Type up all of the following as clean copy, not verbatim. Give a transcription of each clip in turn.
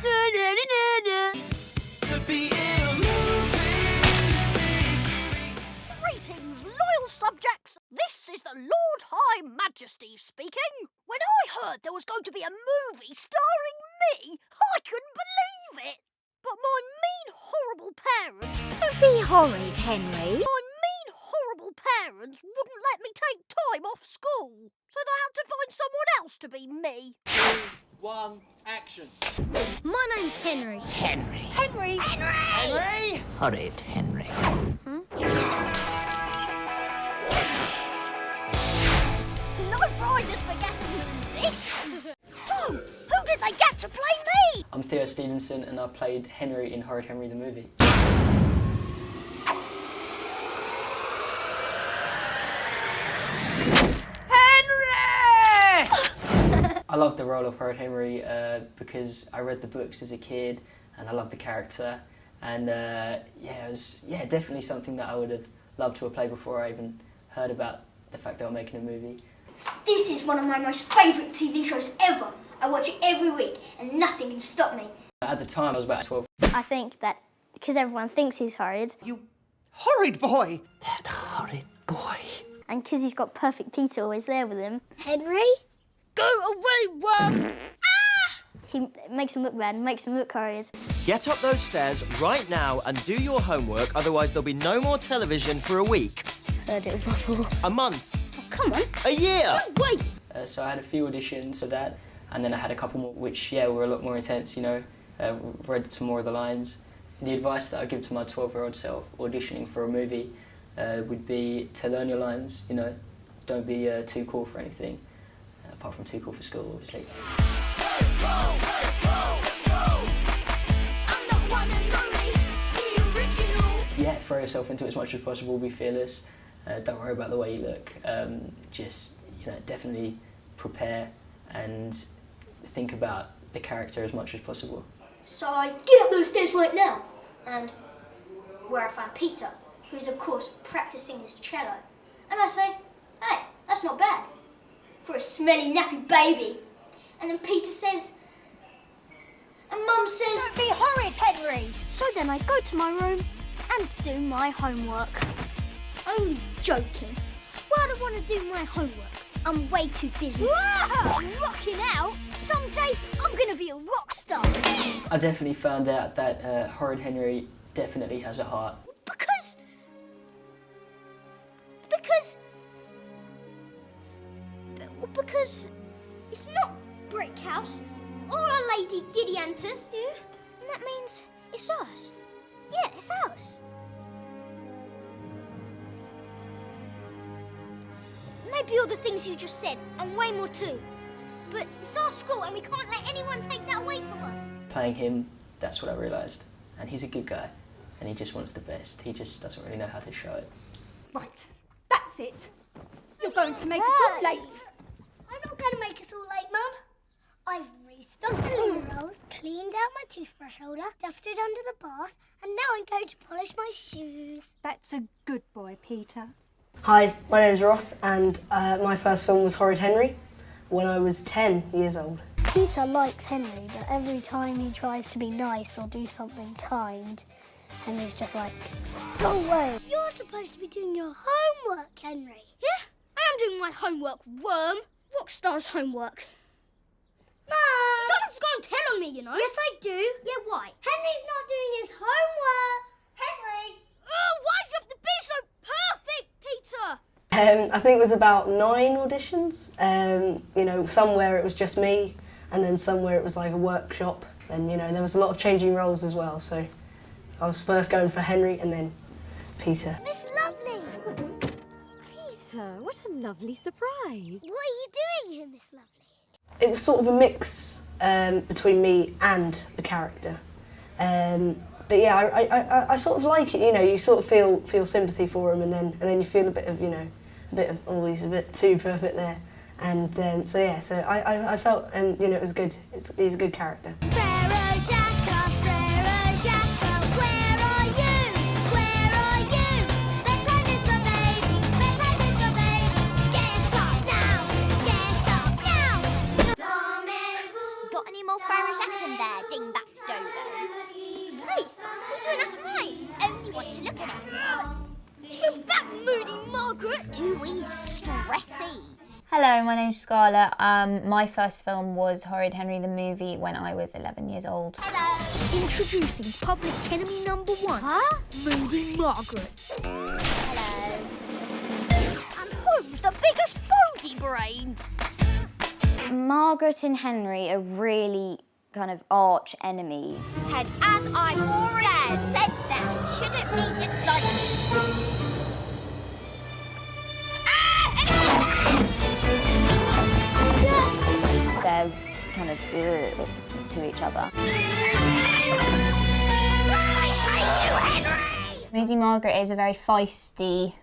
Could be in a movie. Greetings, loyal subjects. This is the Lord High Majesty speaking. When I heard there was going to be a movie starring me, I couldn't believe it. But my mean, horrible parents... Don't be horrid, Henry. My mean, horrible parents wouldn't let me take time off school. So they had to find someone else to be me. 1, action. My name's Henry. Henry. Henry! Henry! Horrid Henry. No prizes for guessing who this is. So, who did they get to play me? I'm Theo Stevenson and I played Henry in Horrid Henry the movie. I loved the role of Horrid Henry because I read the books as a kid and I loved the character, and it was definitely something that I would have loved to have played before I even heard about the fact they were making a movie. This is one of my most favourite TV shows ever. I watch it every week and nothing can stop me. At the time I was about 12. I think that because everyone thinks he's horrid, You horrid boy. That horrid boy. and because he's got perfect Peter always there with him, Henry? Go away, worm! he makes him look bad, makes him look horrid. Get up those stairs right now and do your homework, otherwise there'll be no more television for a week, Heard it before. a month, Come on, a year. wait! So I had a few auditions for that, and then I had a couple more which were a lot more intense, read some more of the lines. The advice that I give to my 12-year-old self auditioning for a movie would be to learn your lines, don't be too cool for anything, apart from too cool for school, obviously. Yeah, throw yourself into it as much as possible, be fearless, don't worry about the way you look, definitely prepare and think about the character as much as possible. So I get up those stairs right now, and where I find Peter, who's of course practicing his cello. And I say, hey, that's not bad for a smelly nappy baby. And then Peter says, and Mum says, Be horrid, Henry! So then I go to my room and do my homework. Only joking. Why do I want to do my homework? I'm way too busy. I'm rocking out. Someday I'm going to be a rock star. I definitely found out that Horrid Henry definitely has a heart. Because it's not Brick House or Our Lady Gideontus. Yeah. And that means it's ours. Yeah, it's ours. Maybe all the things you just said and way more too. But it's our school and we can't let anyone take that away from us. Playing him, that's what I realised. And he's a good guy, and he just wants the best. He just doesn't really know how to show it. Right, that's it. You're going to make us all late. I'm not going to make us all late, Mum. I've restocked the loo rolls, cleaned out my toothbrush holder, dusted under the bath, and now I'm going to polish my shoes. That's a good boy, Peter. Hi, my name's Ross, and my first film was Horrid Henry when I was 10 years old. Peter likes Henry, but every time he tries to be nice or do something kind, Henry's just like, go away. You're supposed to be doing your homework, Henry. Yeah, I am doing my homework, worm. Rockstar's homework. Mum! You don't have to go and tell on me, you know. Yes, I do. Yeah, why? Henry's not doing his homework. Henry! Oh, why do you have to be so perfect, Peter? I think it was about 9 auditions. Somewhere it was just me, and then somewhere it was like a workshop. And, there was a lot of changing roles as well. So I was first going for Henry and then Peter. Miss Lovely! Peter, what a lovely surprise. What are you doing here, Miss Lovely? It was sort of a mix between me and the character. But yeah, I sort of like it. You sort of feel sympathy for him, and then you feel a bit of oh, he's a bit too perfect there. And so I felt it was good. He's a good character. Got any more Irish accent there, dingbat? ooey stressy. Hello, my name's Scarlett. My first film was Horrid Henry the movie when I was 11 years old. Hello. Introducing public enemy number 1. Huh? Moody Margaret. Hello. And who's the biggest bogey brain? Margaret and Henry are really kind of arch enemies. And as I already said that, should it be just like... They're kind of to each other. Moody Margaret is a very feisty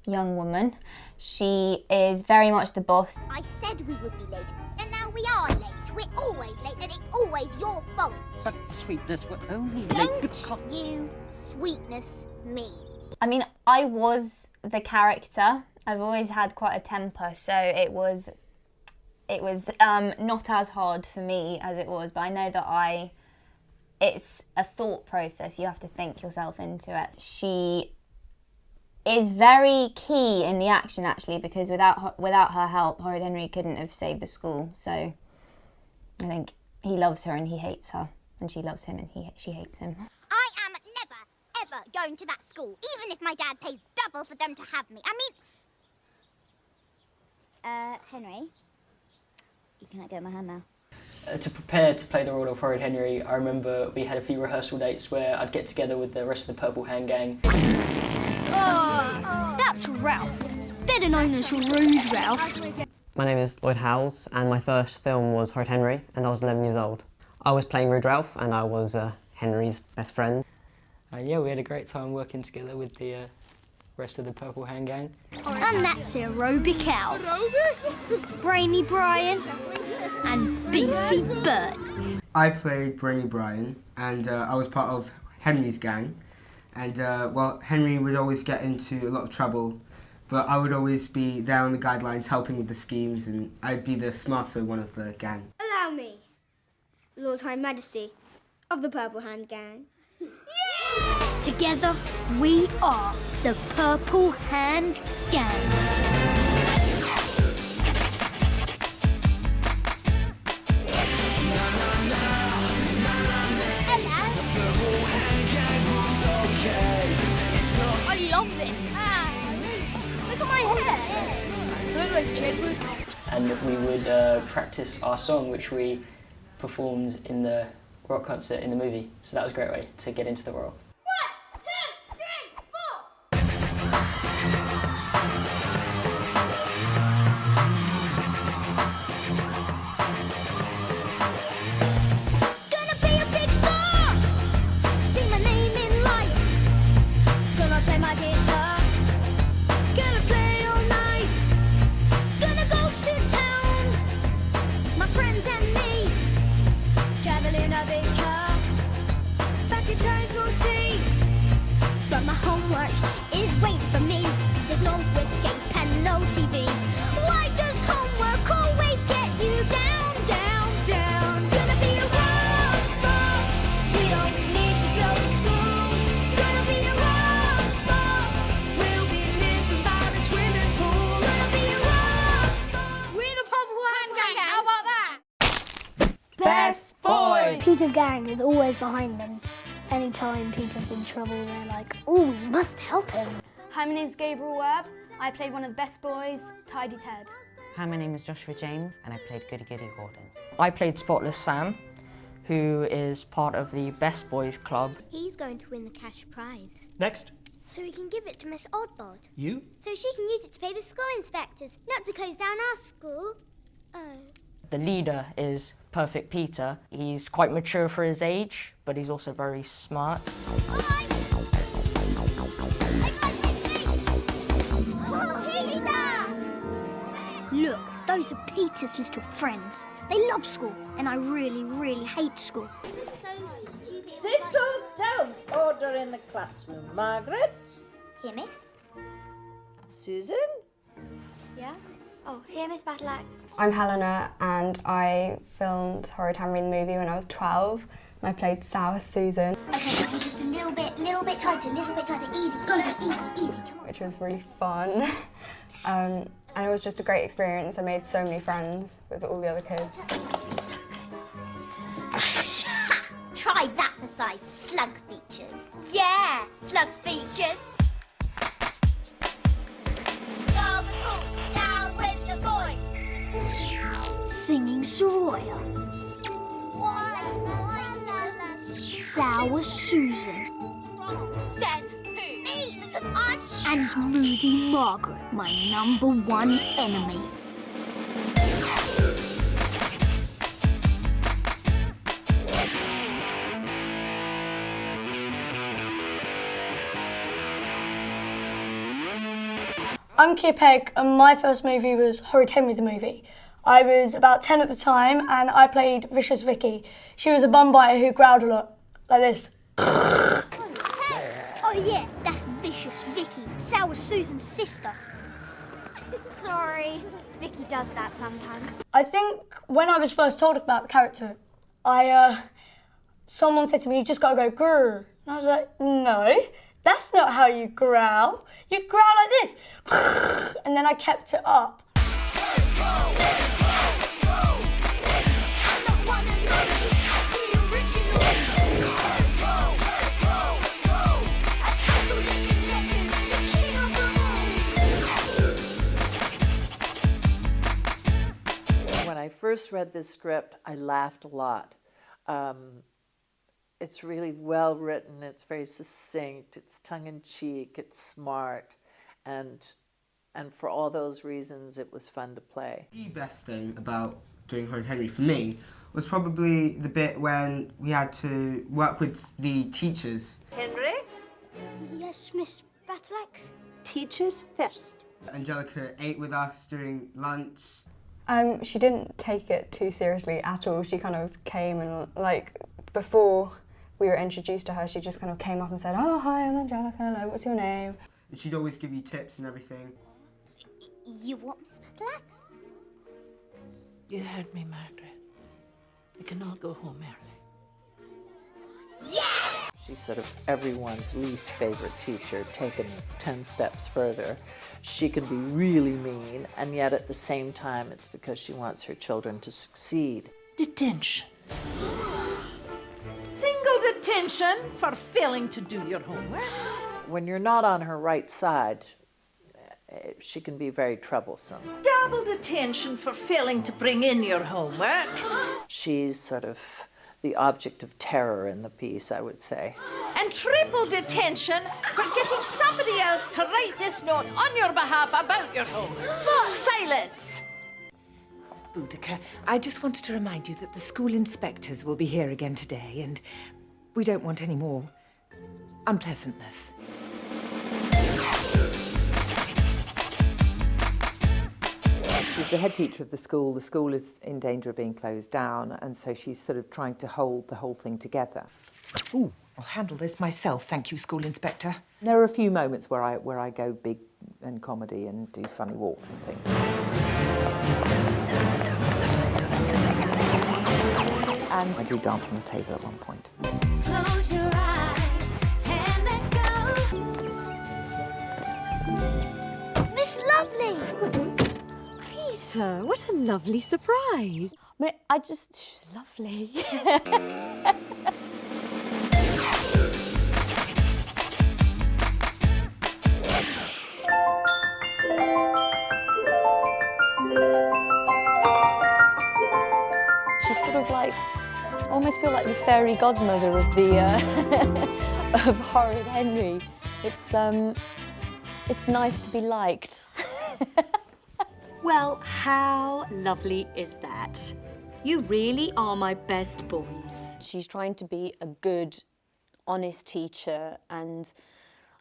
young woman. She is very much the boss. I said we would be late, and now we are late. We're always late, and it's always your fault. But sweetness, we're only late Don't because... you sweetness me. I mean, I was the character. I've always had quite a temper, so it was not as hard for me as it was, but I know that it's a thought process. You have to think yourself into it. She is very key in the action, actually, because without her help, Horrid Henry couldn't have saved the school. So I think he loves her and he hates her, and she loves him and she hates him. I am never, ever going to that school, even if my dad pays double for them to have me. I mean... Henry, you can let go of my hand now. To prepare to play the role of Horrid Henry, I remember we had a few rehearsal dates where I'd get together with the rest of the Purple Hand gang. That's Ralph, better known as Rude Ralph. My name is Lloyd Howells, and my first film was Horrid Henry, and I was 11 years old. I was playing Rude Ralph, and I was Henry's best friend. And yeah, we had a great time working together with the rest of the Purple Hand gang. And that's Aerobic Al, Brainy Brian, and Beefy Bert. I played Brainy Brian, and I was part of Henry's gang. And well, Henry would always get into a lot of trouble, but I would always be there on the guidelines helping with the schemes, and I'd be the smarter one of the gang. Allow me, Lord High Majesty of the Purple Hand Gang. Together, we are the Purple Hand Gang. I love this. Look at my hair. And we would practice our song, which we performed in the rock concert in the movie. So that was a great way to get into the role. 1, 2, 3, 4. Gonna be a big star. Sing my name in lights. Gonna play my guitar. Gonna play all night. Gonna go to town. My friends and me. Traveling a big car. Back in time for tea. But my homework is waiting for me. There's no escape and no TV. Why does homework always get you down, down, down? Gonna be a rock star. We don't need to go to school. Gonna be a rock star. We'll be living by the swimming pool. Gonna be a rock star. We're the Purple Hand Gang. How about that? Best boys! Peter's gang is always behind them. Anytime Peter's in trouble, they're like, oh, we must help him. Hi, my name's Gabriel Webb. I played one of the best boys, Tidy Ted. Hi, my name is Joshua James, and I played Goody Goody Gordon. I played Spotless Sam, who is part of the Best Boys Club. He's going to win the cash prize. Next. So we can give it to Miss Oddbod. You? So she can use it to pay the school inspectors, not to close down our school. Oh. The leader is Perfect Peter. He's quite mature for his age, but he's also very smart. Look, those are Peter's little friends. They love school, and I really, really hate school. So stupid. Settle down. Order in the classroom. Margaret? Here, miss. Susan? Yeah? Oh, here, Miss Battleaxe. I'm Helena, and I filmed Horrid Henry the movie when I was 12, and I played Sour Susan. Okay, just a little bit tighter, easy, easy, easy, easy. Come on. Which was really fun. And it was just a great experience. I made so many friends with all the other kids. Try that for size slug features. Yeah, slug features. Girls are cool, down with the boys. Singing Soraya. Sour Susan. Says who? Me, because I'm... And Moody Margaret, my #1 enemy. I'm Kip Egg, and my first movie was Horrid Henry the movie. I was about 10 at the time, and I played Vicious Vicky. She was a bum biter who growled a lot, like this. Oh yeah, that's Vicious Vicky, Sour Susan's sister. Sorry, Vicky does that sometimes. I think when I was first told about the character, someone said to me, "You just gotta go grrr." And I was like, "No, that's not how you growl. You growl like this." And then I kept it up. When I first read this script, I laughed a lot. It's really well written, it's very succinct, it's tongue-in-cheek, it's smart, and for all those reasons, it was fun to play. The best thing about doing Horrid Henry for me was probably the bit when we had to work with the teachers. Henry? Yes, Miss Battleaxe? Teachers first. Angelica ate with us during lunch. She didn't take it too seriously at all. She kind of came and, like, before we were introduced to her, she just kind of came up and said, "Oh, hi, I'm Angelica, like, what's your name?" And she'd always give you tips and everything. You what, Miss Battleaxe? You heard me, Margaret. We can all go home early. Yes! She's sort of everyone's least favorite teacher, taken 10 steps further. She can be really mean, and yet at the same time, it's because she wants her children to succeed. Detention. Single detention for failing to do your homework. When you're not on her right side, she can be very troublesome. Double detention for failing to bring in your homework. She's sort of the object of terror in the piece, I would say. And triple detention for getting somebody else to write this note on your behalf about your homework. Silence! Boudica, I just wanted to remind you that the school inspectors will be here again today, and we don't want any more unpleasantness. She's the head teacher of the school. The school is in danger of being closed down, and so she's sort of trying to hold the whole thing together. Ooh, I'll handle this myself, thank you, school inspector. There are a few moments where I go big and comedy and do funny walks and things. And I do dance on the table at one point. Close your eyes and let go. Miss Lovely! Peter, what a lovely surprise. She's lovely. She's sort of like, I almost feel like the fairy godmother of the of Horrid Henry. It's nice to be liked. Well, how lovely is that? You really are my best boys. She's trying to be a good, honest teacher, and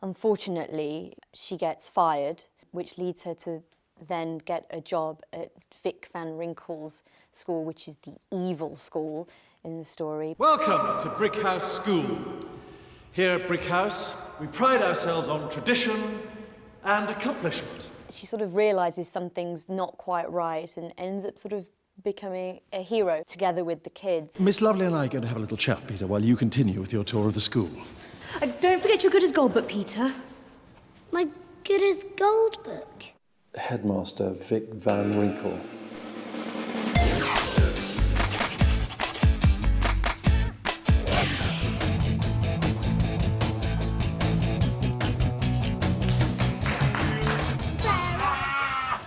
unfortunately she gets fired, which leads her to then get a job at Vic Van Winkle's school, which is the evil school in the story. Welcome to Brick House School. Here at Brick House, we pride ourselves on tradition and accomplishment. She sort of realises something's not quite right and ends up sort of becoming a hero together with the kids. Miss Lovely and I are going to have a little chat, Peter, while you continue with your tour of the school. Don't forget your good as gold book, Peter. My good as gold book. headmaster Vic Van Winkle.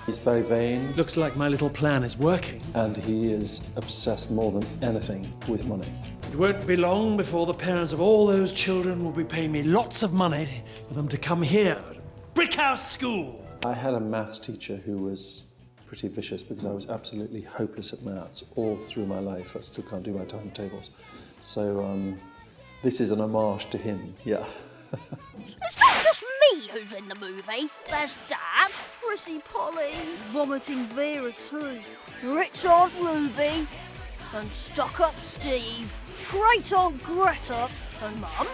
He's very vain. Looks like my little plan is working. And he is obsessed more than anything with money. It won't be long before the parents of all those children will be paying me lots of money for them to come here to Brickhouse School. I had a maths teacher who was pretty vicious because I was absolutely hopeless at maths all through my life. I still can't do my timetables. So this is an homage to him, yeah. It's not just me who's in the movie. There's Dad, Prissy Polly, Vomiting Vera too, Rich Aunt Ruby, and Stuck-Up Steve, Great Aunt Greta, and Mum.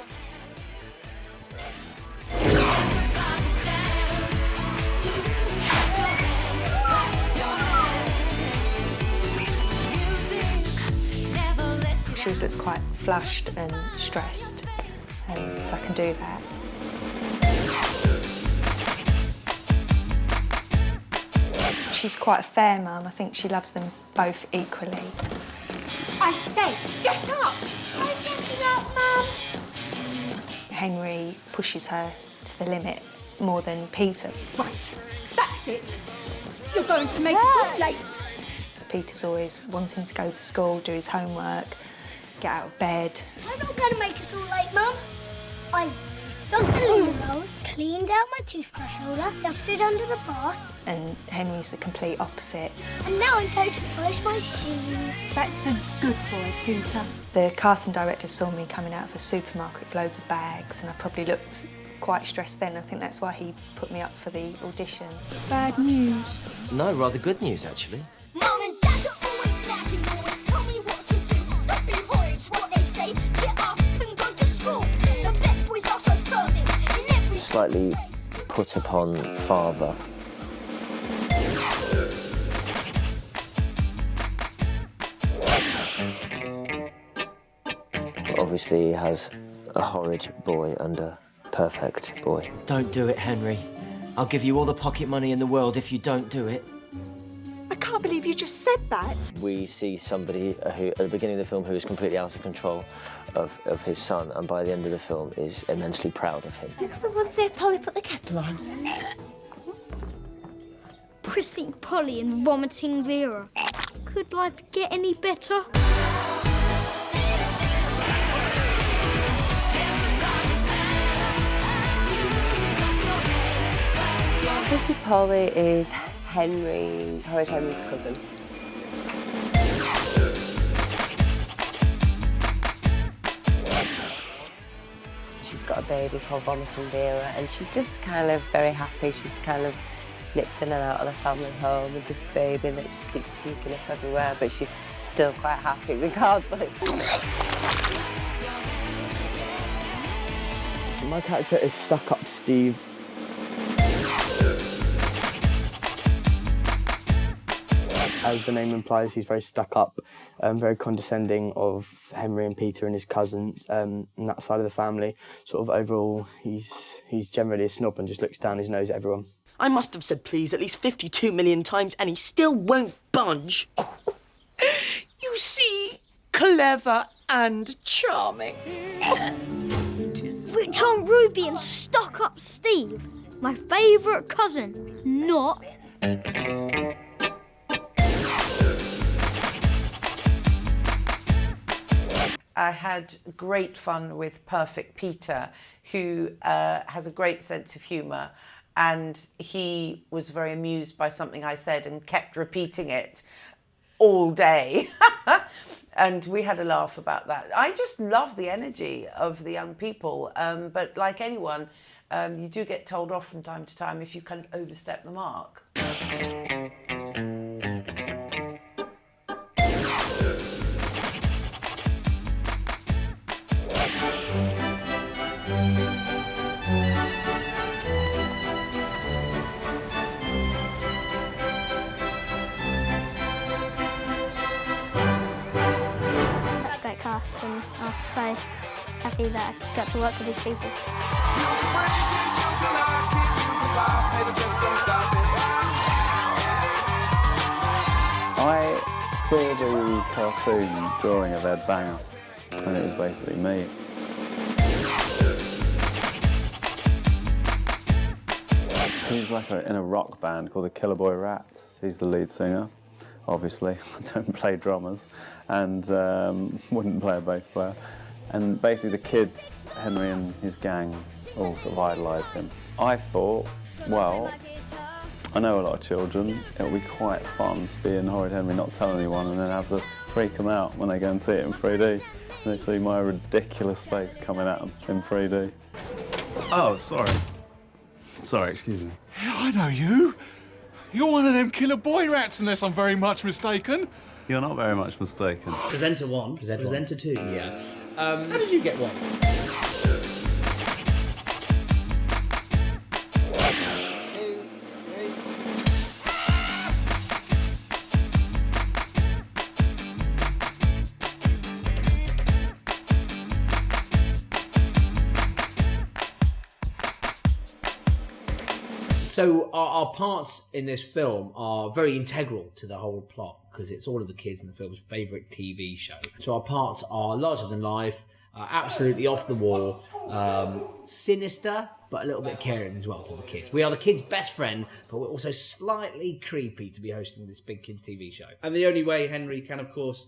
She was quite flushed and stressed, so I can do that. She's quite a fair mum. I think she loves them both equally. I said, get up! I'm getting up, Mum! Henry pushes her to the limit more than Peter. Right, that's it. You're going to make us look late. Peter's always wanting to go to school, do his homework, get out of bed. I'm not going to make us all late, Mum. I've stuck the loo rolls, cleaned out my toothbrush holder, dusted under the bath. And Henry's the complete opposite. And now I'm going to polish my shoes. That's a good boy, Peter. The casting director saw me coming out of a supermarket with loads of bags, and I probably looked quite stressed then. I think that's why he put me up for the audition. Bad news. No, rather good news, actually. Mum and Dad are always nagging, always tell me what to do. Don't be horrid, it's what they say. Get up and go to school. The best boys are so perfect in every... Slightly put upon father. Obviously, he has a horrid boy and a perfect boy. Don't do it, Henry. I'll give you all the pocket money in the world if you don't do it. I can't believe you just said that. We see somebody who, at the beginning of the film, who is completely out of control of his son, and by the end of the film is immensely proud of him. Did someone say Polly put the kettle on? Prissy Polly and Vomiting Vera. Could life get any better? Prissy Polly is Horrid Henry's cousin. She's got a baby called Vomiting Vera, and she's just kind of very happy. She's kind of nips in and out of the family home with this baby that just keeps puking up everywhere, but she's still quite happy regardless. My character is Stuck-Up Steve. As the name implies, he's very stuck up, very condescending of Henry and Peter and his cousins, and that side of the family. Sort of overall, he's generally a snob and just looks down his nose at everyone. I must have said please at least 52 million times, and he still won't budge. You see, clever and charming. Rich Aunt Ruby and Stuck-Up Steve. My favourite cousin, not... I had great fun with Perfect Peter, who has a great sense of humour, and he was very amused by something I said and kept repeating it all day. And we had a laugh about that. I just love the energy of the young people, but like anyone, you do get told off from time to time if you kind of overstep the mark. Great cast, and I was so happy that I got to work with these people. Stop it. saw the cartoon drawing of Ed Banger, and it was basically me. He's like in a rock band called the Killer Boy Rats. He's the lead singer, obviously. I don't play drummers and wouldn't play a bass player. And basically the kids, Henry and his gang, all sort of idolise him. I thought, well, I know a lot of children, it'll be quite fun to be in Horrid Henry, not tell anyone, and then have to freak them out when they go and see it in 3D. And they see my ridiculous face coming at them in 3D. Oh, sorry. Sorry, excuse me. I know you. You're one of them killer boy rats, unless I'm very much mistaken. You're not very much mistaken. Presenter 1, presenter 2. Yeah. How did you get 1? So our parts in this film are very integral to the whole plot because it's all of the kids in the film's favourite TV show. So our parts are larger than life, absolutely off the wall, sinister, but a little bit caring as well to the kids. We are the kids' best friend, but we're also slightly creepy to be hosting this big kids' TV show. And the only way Henry can, of course,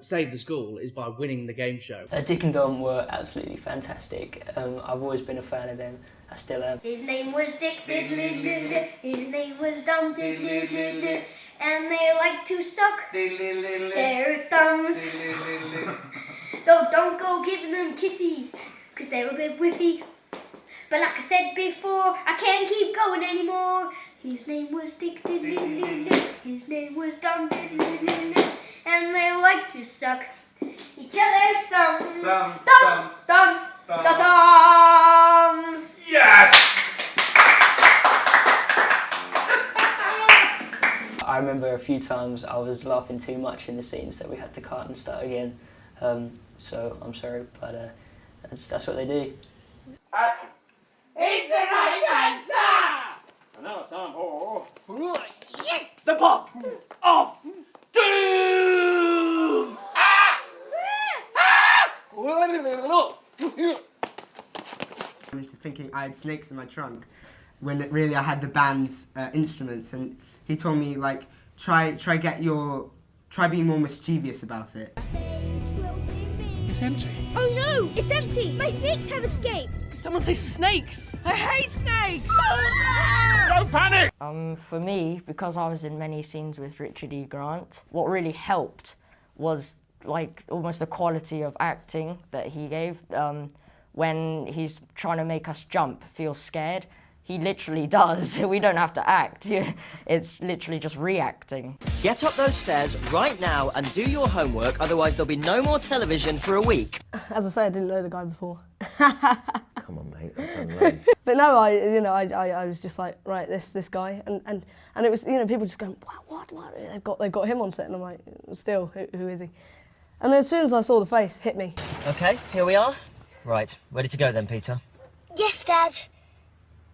save the school is by winning the game show. Dick and Dom were absolutely fantastic. I've always been a fan of them. I still am. His name was Dick, his name was Dom, and they like to suck their thumbs. Though don't go giving them kisses, because they're a bit whiffy. But like I said before, I can't keep going anymore. His name was Dick, his name was Dom, and they like to suck each other's thumbs. Thumbs. Yes! I remember a few times I was laughing too much in the scenes that we had to cut and start again. So I'm sorry, but that's what they do. It's the right answer! And now it's time for... The book of doom! Into thinking I had snakes in my trunk when really I had the band's instruments, and he told me like try being more mischievous about it. It's empty. Oh no, it's empty! My snakes have escaped! Someone say snakes! I hate snakes! Don't panic! For me, because I was in many scenes with Richard E. Grant, what really helped was like almost the quality of acting that he gave. When he's trying to make us jump, feel scared, he literally does. We don't have to act. It's literally just reacting. Get up those stairs right now and do your homework, otherwise there'll be no more television for a week. As I say, I didn't know the guy before. Come on, mate, I've done loads. But no, I was just like, right, this guy, and it was, people just going, what? They've got him on set, and I'm like, still, who is he? And then as soon as I saw the face, hit me. Okay, here we are. Right, ready to go then, Peter? Yes, Dad.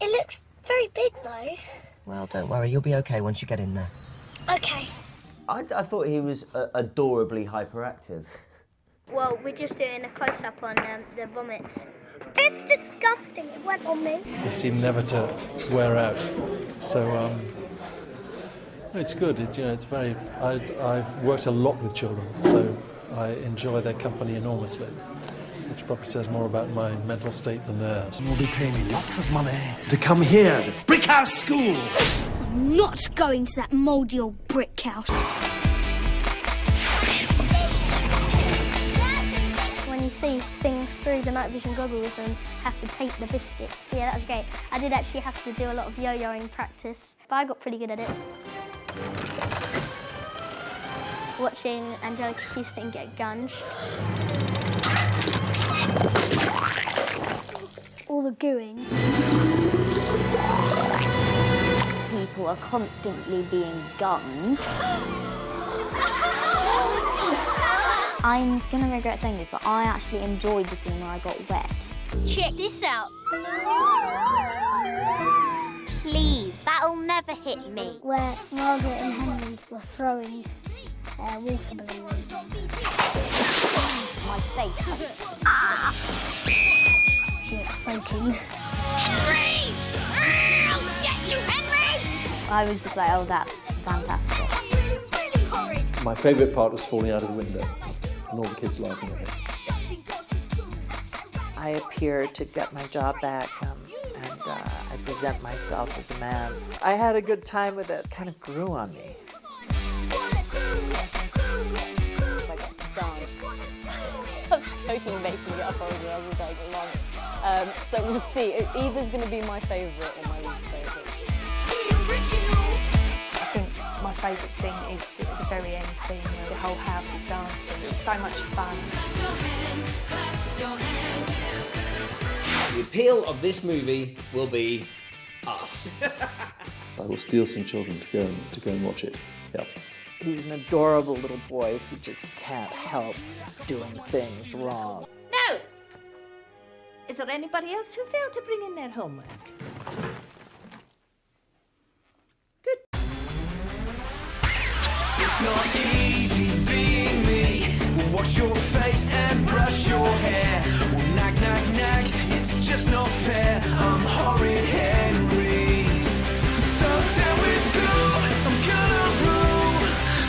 It looks very big, though. Well, don't worry, you'll be okay once you get in there. Okay. I thought he was adorably hyperactive. Well, we're just doing a close-up on the vomits. It's disgusting. It went on me. They seem never to wear out. So it's good. It's very. I've worked a lot with children, so I enjoy their company enormously, which probably says more about my mental state than theirs. You'll be paying me lots of money to come here to Brick House School. I'm not going to that mouldy old brick house. When you see things through the night vision goggles and have to tape the biscuits, yeah, that was great. I did actually have to do a lot of yo-yoing practice, but I got pretty good at it. Watching Angelica Houston get gunge. All the gooing. People are constantly being gunged. I'm gonna regret saying this, but I actually enjoyed the scene where I got wet. Check this out. Please, that'll never hit me. Where Margaret and Henry were throwing water balloons. My face. She was soaking. Henry! I'll get you, Henry! I was just like, oh, that's fantastic. My favourite part was falling out of the window and all the kids laughing at me. I appear to get my job back, and I present myself as a man. I had a good time with it. It kind of grew on me. I got to dance. I was totally making it up as I was going along. So we'll see. It either's going to be my favourite or my least favourite. I think my favourite scene is the very end scene where the whole house is dancing. It was so much fun. The appeal of this movie will be us. I will steal some children to go and watch it. Yep. He's an adorable little boy who just can't help doing things wrong. Now, is there anybody else who failed to bring in their homework? It's not easy being me. Wash your face and brush your hair. Well, nag, nag, nag, it's just not fair. I'm Horrid Henry. So down with school, I'm gonna rule.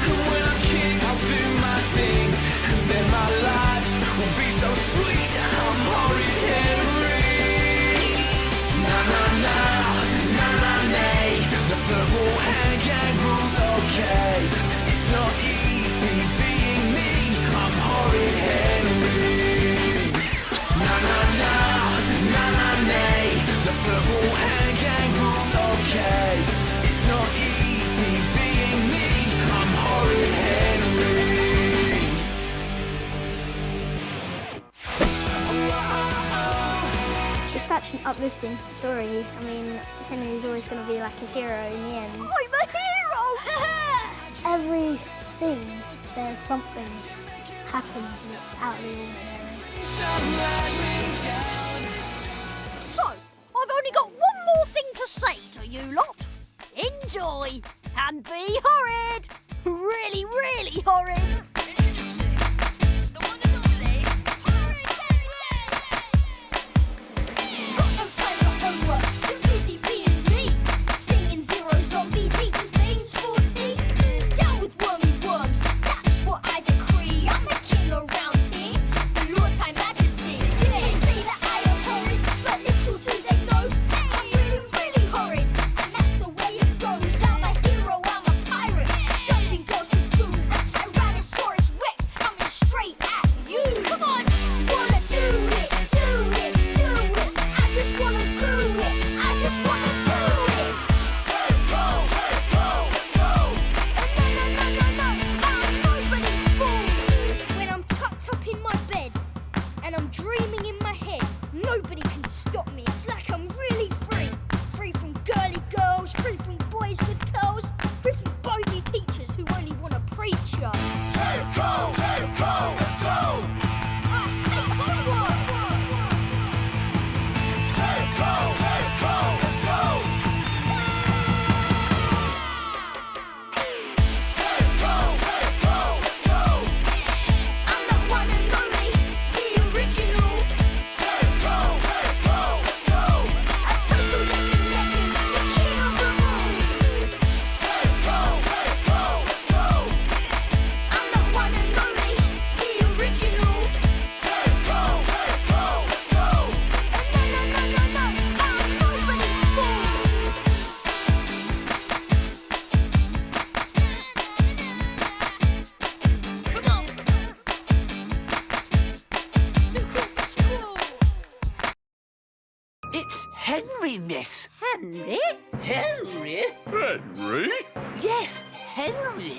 And when I'm king, I'll do my thing. And then my life will be so sweet. I'm Horrid Henry. Na na na, na na nay. The purple hand gang rules okay. It's not easy being me. I'm Horrid Henry. Na na na, na na nay. The purple hand gang rules okay. It's not easy being me. I'm Horrid Henry. It's such an uplifting story. I mean, Henry's always going to be like a hero in the end. I'm a hero! Every scene, there's something happens and it's out of the ordinary. So, I've only got one more thing to say to you lot. Enjoy and be horrid. Really, really horrid. Introducing the one and only Horrid Henry. Got no time for homework, too busy being me. Singing zero zombies, eating beans for tea. Down with wormy worms, that's what I decree. I'm the king around here, the Lord High Majesty. They say that I am horrid, but little do they know I'm really, really horrid. And that's the way it goes. I'm a hero, I'm a pirate. Dungeon goes with goo, a Tyrannosaurus Rex coming straight at you. Come on, wanna do it, do it, do it. I just wanna do it, I just wanna do it. Take roll, let's go. No, I'm nobody's fool. When I'm tucked up in my bed and I'm dreaming in my head, nobody can stop me. It's like I'm really free. Free from girly girls, free from boys with curls, free from bogey teachers who only want to preach ya. Take roll, let's go. I hate homework. Take roll, let's go. Take roll, let's go. I'm the one and only, the original. Take roll, let's go. A total living legend, the king of the room. Take roll, let's go. I'm the one and only, the original. Take roll, let's go. No, I'm nobody's fool. Come on. Too cool for school. It's Henry, miss. Henry? Henry? Henry? Yes, Henry.